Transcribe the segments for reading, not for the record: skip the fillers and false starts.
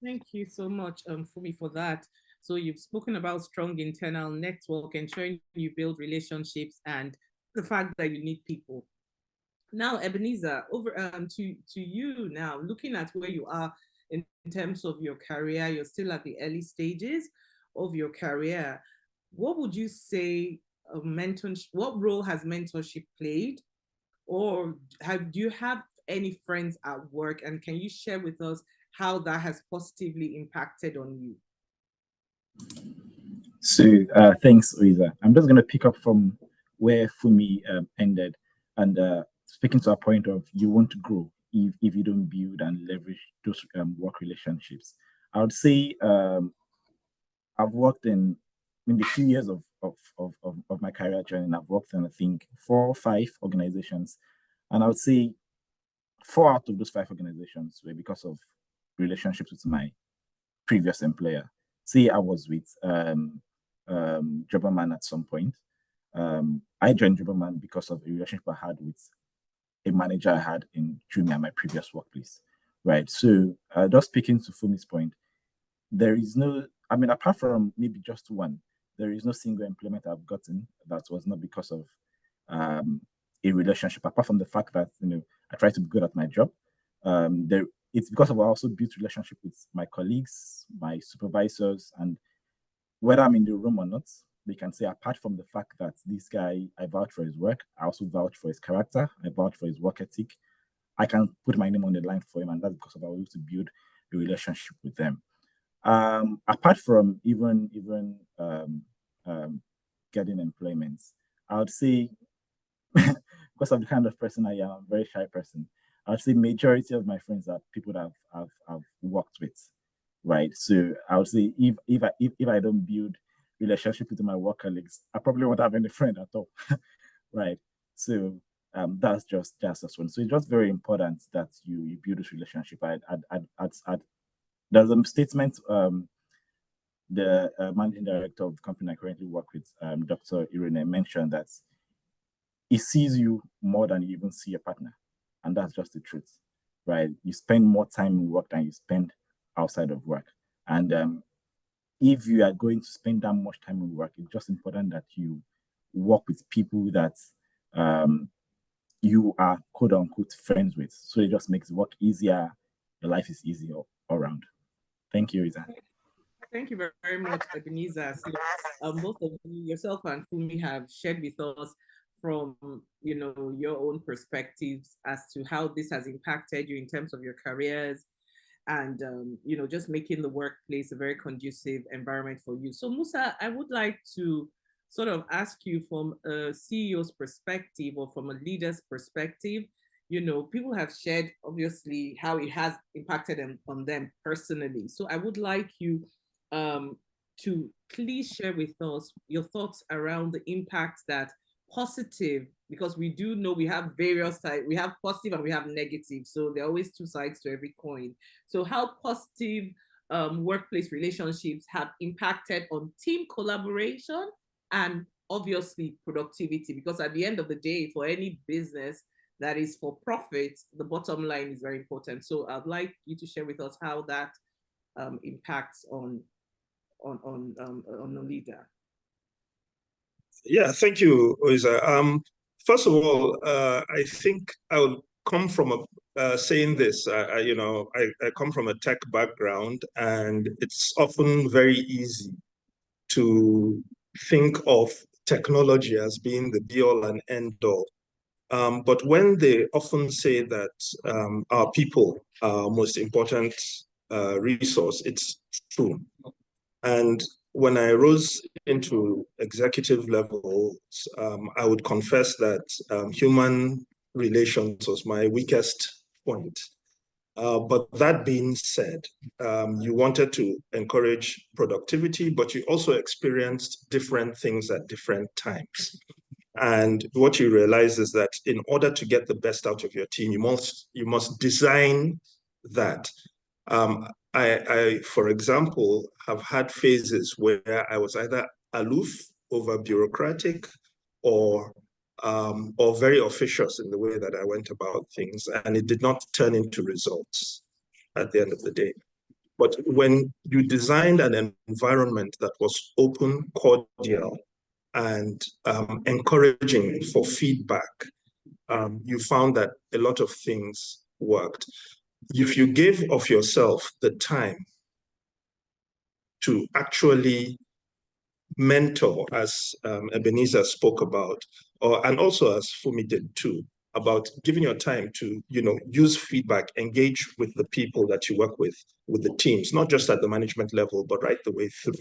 Thank you so much, Fumi, for that. So you've spoken about strong internal network, ensuring you build relationships, and the fact that you need people. Now, Ebenezer, over to you now. Looking at where you are in terms of your career, you're still at the early stages of your career. What would you say mentorship? What role has mentorship played, or do you have any friends at work, and can you share with us how that has positively impacted on you? So thanks, Oiza. I'm just going to pick up from where Fumi ended, and speaking to a point of you want to grow if you don't build and leverage those work relationships. I would say I've worked in the few years of my career journey. I've worked in, I think, 4 or 5 organizations, and I would say 4 out of those 5 organizations were because of relationships with my previous employer. Say I was with Jobberman at some point. I joined Jobberman because of a relationship I had with a manager I had in Jumia, my previous workplace. Right. So just speaking to Fumi's point, there is no, I mean, apart from maybe just one, there is no single employment I've gotten that was not because of a relationship, apart from the fact that, I try to be good at my job. It's because of I also built relationship with my colleagues, my supervisors, and whether I'm in the room or not, they can say, apart from the fact that this guy, I vouch for his work, I also vouch for his character, I vouch for his work ethic. I can put my name on the line for him, and that's because of I was able to build a relationship with them. Apart from even getting employment, I would say because of the kind of person I am, I'm a very shy person. I would say majority of my friends are people that I've worked with, right? So I would say if I don't build relationship with my work colleagues, I probably won't have any friend at all, right? So that's just one. So it's just very important that you build this relationship. There's a statement the managing director of the company I currently work with, Dr. Irene, mentioned that he sees you more than you even see your partner. And that's just the truth, right? You spend more time in work than you spend outside of work. And if you are going to spend that much time in work, it's just important that you work with people that you are quote unquote friends with. So it just makes work easier. Your life is easier all around. Thank you, Rita. Thank you very much, Ebenezer. So, both of you, yourself and Fumi, have shared with us from your own perspectives as to how this has impacted you in terms of your careers, and just making the workplace a very conducive environment for you. So, Musa, I would like to sort of ask you from a CEO's perspective or from a leader's perspective. People have shared obviously how it has impacted them on them personally. So I would like you um, to please share with us your thoughts around the impact that positive, because we do know we have various sides, we have positive and we have negative. So there are always two sides to every coin. So how positive workplace relationships have impacted on team collaboration and obviously productivity, because at the end of the day, for any business that is for profit, the bottom line is very important. So I'd like you to share with us how that impacts on a leader. Yeah, thank you, Oiza. First of all, I think I would come from saying this. I come from a tech background, and it's often very easy to think of technology as being the be-all and end-all. But when they often say that our people are our most important resource, it's true. And when I rose into executive levels, I would confess that human relations was my weakest point. But that being said, you wanted to encourage productivity, but you also experienced different things at different times. And what you realize is that in order to get the best out of your team, you must design that. For example, have had phases where I was either aloof, over bureaucratic, or very officious in the way that I went about things, and it did not turn into results at the end of the day. But when you designed an environment that was open, cordial, and encouraging for feedback, you found that a lot of things worked. If you gave of yourself the time to actually mentor, as Ebenezer spoke about, and also as Fumi did too, about giving your time to, use feedback, engage with the people that you work with the teams, not just at the management level, but right the way through.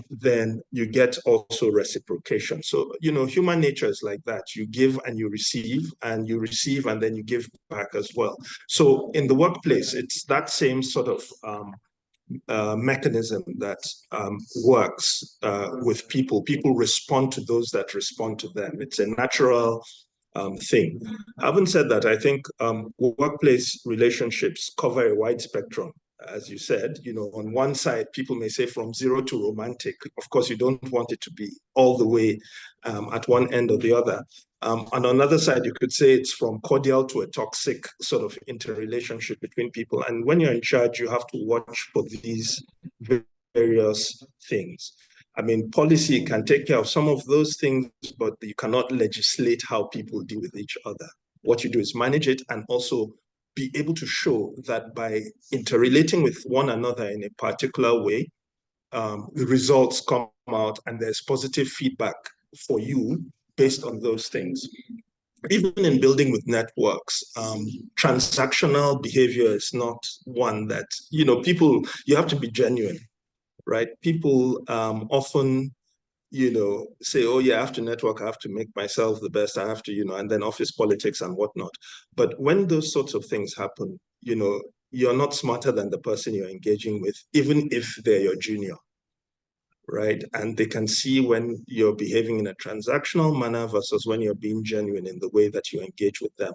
Then you get also reciprocation. So, human nature is like that. You give and you receive, and then you give back as well. So in the workplace, it's that same sort of mechanism that works with people. People respond to those that respond to them. It's a natural thing. Having said that, I think workplace relationships cover a wide spectrum. As you said, on one side, people may say from zero to romantic. Of course, you don't want it to be all the way at one end or the other. On another side, you could say it's from cordial to a toxic sort of interrelationship between people. And when you're in charge, you have to watch for these various things. I mean, policy can take care of some of those things, but you cannot legislate how people deal with each other. What you do is manage it and also be able to show that by interrelating with one another in a particular way, the results come out and there's positive feedback for you based on those things. Even in building with networks, transactional behavior is not one that, people, you have to be genuine, right? People often, say, oh yeah, I have to network, I have to make myself the best, I have to, and then office politics and whatnot. But when those sorts of things happen, you're not smarter than the person you're engaging with, even if they're your junior, right? And they can see when you're behaving in a transactional manner versus when you're being genuine in the way that you engage with them.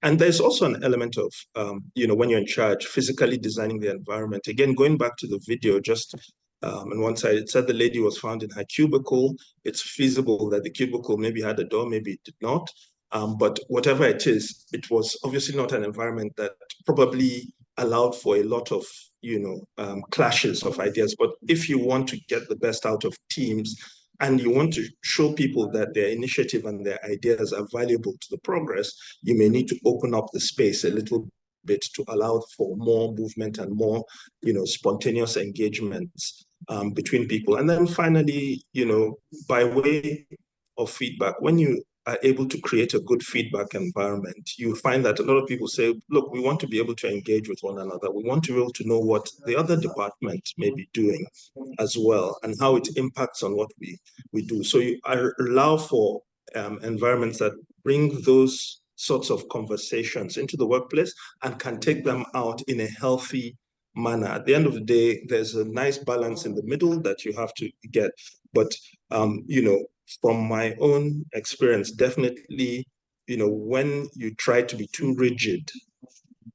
And there's also an element of, when you're in charge, physically designing the environment. Again, going back to the video, just on one side, it said the lady was found in her cubicle. It's feasible that the cubicle maybe had a door, maybe it did not. But whatever it is, it was obviously not an environment that probably allowed for a lot of clashes of ideas. But if you want to get the best out of teams and you want to show people that their initiative and their ideas are valuable to the progress, you may need to open up the space a little bit to allow for more movement and more, spontaneous engagements between people. And then finally, by way of feedback, when you are able to create a good feedback environment, you find that a lot of people say, look, we want to be able to engage with one another. We want to be able to know what the other department may be doing as well and how it impacts on what we do. So you allow for environments that bring those sorts of conversations into the workplace and can take them out in a healthy manner. At the end of the day, there's a nice balance in the middle that you have to get. But, from my own experience, definitely, when you try to be too rigid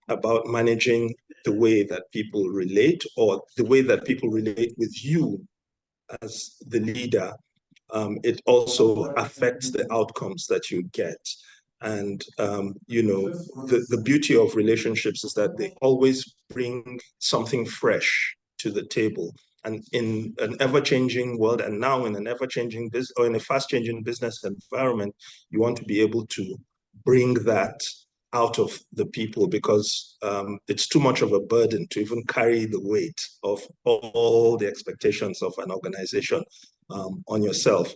about managing the way that people relate or the way that people relate with you as the leader, it also affects the outcomes that you get. And, the beauty of relationships is that they always bring something fresh to the table. And in an ever-changing world, and now in an ever-changing business or in a fast-changing business environment, you want to be able to bring that out of the people because it's too much of a burden to even carry the weight of all the expectations of an organization on yourself.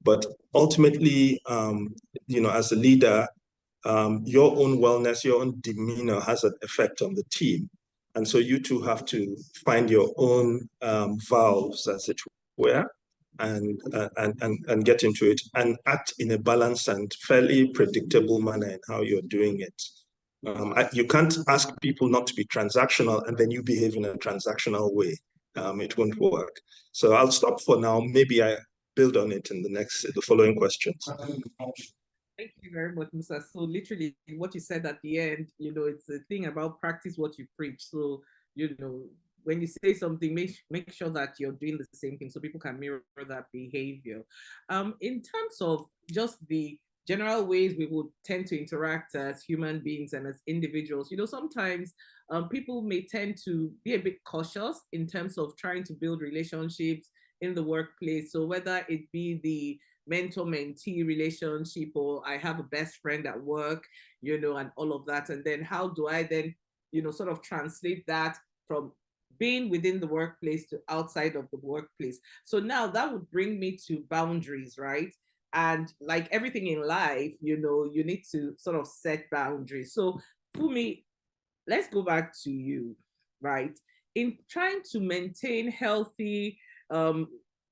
But ultimately, as a leader, your own wellness, your own demeanor has an effect on the team. And so you two have to find your own valves, as it were, and get into it and act in a balanced and fairly predictable manner in how you're doing it. You can't ask people not to be transactional and then you behave in a transactional way. It won't work. So I'll stop for now. Maybe I build on it in the following questions. Thank you very much, Musa. So literally what you said at the end, it's a thing about practice what you preach. So, when you say something, make sure that you're doing the same thing so people can mirror that behavior. In terms of just the general ways we would tend to interact as human beings and as individuals, sometimes people may tend to be a bit cautious in terms of trying to build relationships in the workplace. So whether it be the mentor-mentee relationship, or I have a best friend at work, and all of that. And then how do I then, sort of translate that from being within the workplace to outside of the workplace? So now that would bring me to boundaries, right? And like everything in life, you need to sort of set boundaries. So for me, let's go back to you, right? In trying to maintain healthy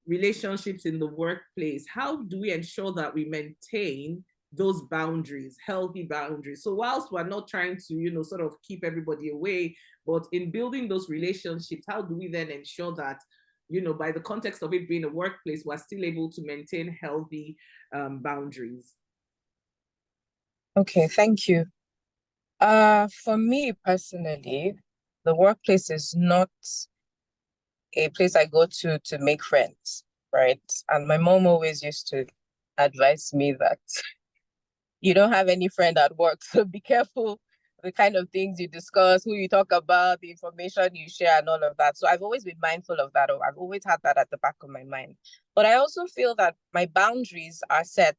relationships in the workplace, how do we ensure that we maintain those boundaries, healthy boundaries? So whilst we're not trying to, sort of keep everybody away, but in building those relationships, how do we then ensure that, by the context of it being a workplace, we're still able to maintain healthy boundaries? Okay, thank you. For me personally, the workplace is not a place I go to make friends, right? And my mom always used to advise me that you don't have any friend at work, so be careful the kind of things you discuss, who you talk about, the information you share, and all of that. So I've always been mindful of that, or I've always had that at the back of my mind. But I also feel that my boundaries are set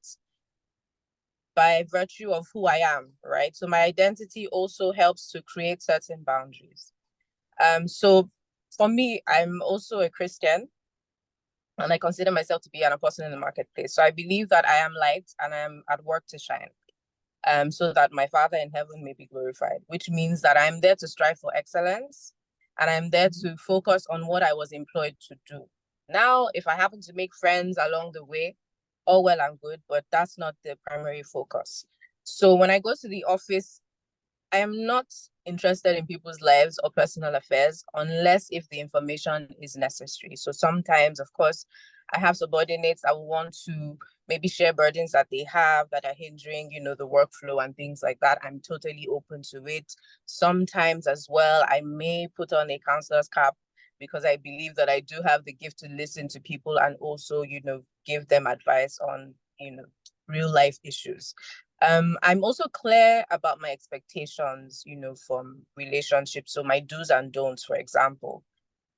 by virtue of who I am, right? So my identity also helps to create certain boundaries. So for me, I'm also a Christian, and I consider myself to be an apostle in the marketplace. So I believe that I am light and I am at work to shine, so that my Father in heaven may be glorified, which means that I'm there to strive for excellence, and I'm there to focus on what I was employed to do. Now, if I happen to make friends along the way, all well and good, but that's not the primary focus. So when I go to the office, I am not interested in people's lives or personal affairs unless if the information is necessary. So sometimes, of course, I have subordinates that will want to maybe share burdens that they have that are hindering, the workflow and things like that. I'm totally open to it. Sometimes as well, I may put on a counselor's cap because I believe that I do have the gift to listen to people and also, give them advice on, real life issues. I'm also clear about my expectations, from relationships. So my do's and don'ts, for example,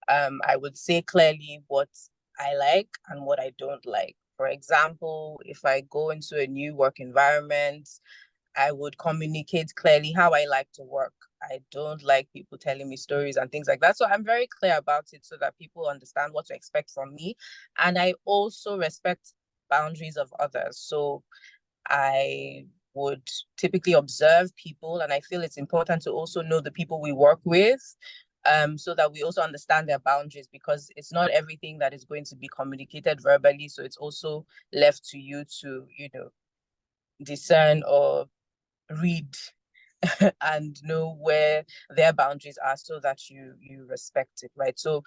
I would say clearly what I like and what I don't like. For example, if I go into a new work environment, I would communicate clearly how I like to work. I don't like people telling me stories and things like that. So I'm very clear about it so that people understand what to expect from me. And I also respect boundaries of others. So I would typically observe people, and I feel it's important to also know the people we work with, so that we also understand their boundaries, because it's not everything that is going to be communicated verbally. So it's also left to you to, discern or read and know where their boundaries are so that you respect it, right? So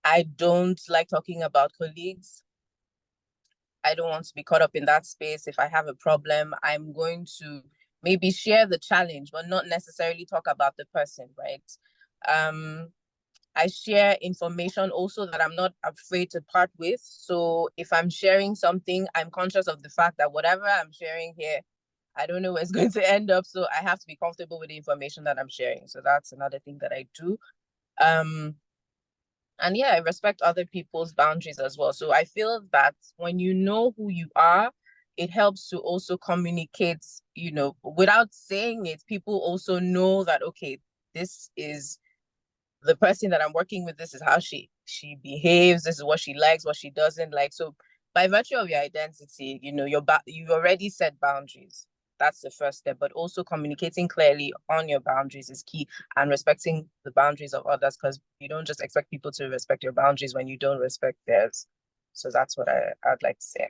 I don't like talking about colleagues. I don't want to be caught up in that space. If I have a problem, I'm going to maybe share the challenge, but not necessarily talk about the person, right? I share information also that I'm not afraid to part with. So if I'm sharing something, I'm conscious of the fact that whatever I'm sharing here, I don't know where it's going to end up. So I have to be comfortable with the information that I'm sharing. So that's another thing that I do. And yeah, I respect other people's boundaries as well. So I feel that when you know who you are, it helps to also communicate, without saying it. People also know that, okay, this is the person that I'm working with, this is how she behaves, this is what she likes, what she doesn't like. So by virtue of your identity, you've already set boundaries. That's the first step. But also communicating clearly on your boundaries is key, and respecting the boundaries of others, because you don't just expect people to respect your boundaries when you don't respect theirs. So that's what I'd like to say.